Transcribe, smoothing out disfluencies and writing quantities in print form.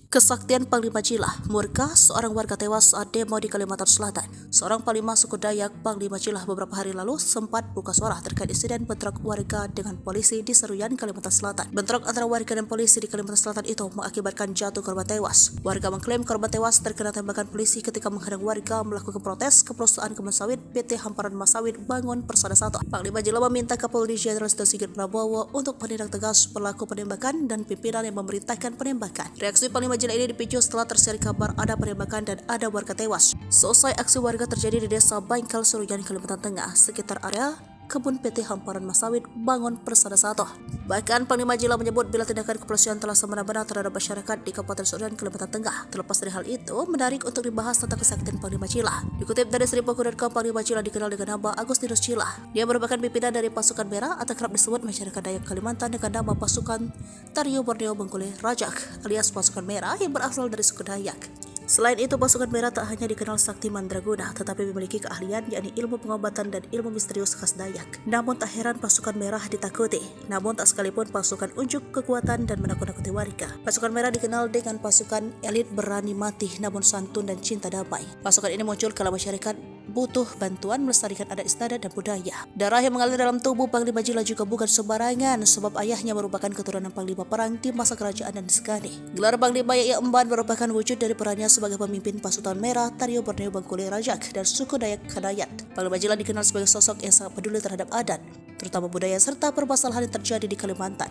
Kesaktian Panglima Jila, murka seorang warga tewas saat demo di Kalimantan Selatan. Seorang Panglima suku Dayak Panglima Jila beberapa hari lalu sempat buka suara terkait insiden bentrok warga dengan polisi di Seruyan, Kalimantan Selatan. Bentrok antara warga dan polisi di Kalimantan Selatan itu mengakibatkan jatuh korban tewas. Warga mengklaim korban tewas terkena tembakan polisi ketika menghadang warga melakukan protes ke perusahaan kebun sawit PT Hamparan Mas Sawit Bangun Persada 1. Panglima Jila meminta Kapolri Jenderal Sigit Prabowo untuk menindak tegas pelaku penembakan dan pimpinan yang memerintahkan penembakan. Reaksi Panglima Jila ini dipicu setelah tersiar kabar ada penembakan dan ada warga tewas. Selesai aksi warga terjadi di desa Bangkal, Seruyan, Kalimantan Tengah, sekitar area kebun PT Hamparan Mas Sawit Bangun Persada 1. Bahkan Panglima Jila menyebut bila tindakan kepolisian telah semena-mena terhadap masyarakat di Kabupaten Seruyan, Kalimantan Tengah. Terlepas dari hal itu, menarik untuk dibahas tentang kesaktian Panglima Jila. Dikutip dari Seribu.com, Panglima Jila dikenal dengan nama Agustinus Jila. Dia merupakan pimpinan dari pasukan merah atau kerap disebut masyarakat Dayak Kalimantan dengan nama pasukan Tariu Borneo Bengkulu Rajak alias pasukan merah yang berasal dari suku Dayak. Selain itu, pasukan merah tak hanya dikenal sakti mandraguna, tetapi memiliki keahlian yakni ilmu pengobatan dan ilmu misterius khas Dayak. Namun tak heran pasukan merah ditakuti. Namun tak sekalipun pasukan unjuk kekuatan dan menakut-nakuti warga. Pasukan merah dikenal dengan pasukan elit berani mati namun santun dan cinta damai. Pasukan ini muncul kalau masyarakat butuh bantuan melestarikan adat istiadat dan budaya. Darah yang mengalir dalam tubuh Panglima Jila juga bukan sembarangan, sebab ayahnya merupakan keturunan Panglima Perang di masa kerajaan Dandisgani. Gelar Panglima Yai Emban merupakan wujud dari perannya sebagai pemimpin pasukan merah Tariu Borneo Bengkulu Rajak dan suku Dayak Kadayat. Panglima Jila dikenal sebagai sosok yang sangat peduli terhadap adat, terutama budaya serta permasalahan yang terjadi di Kalimantan.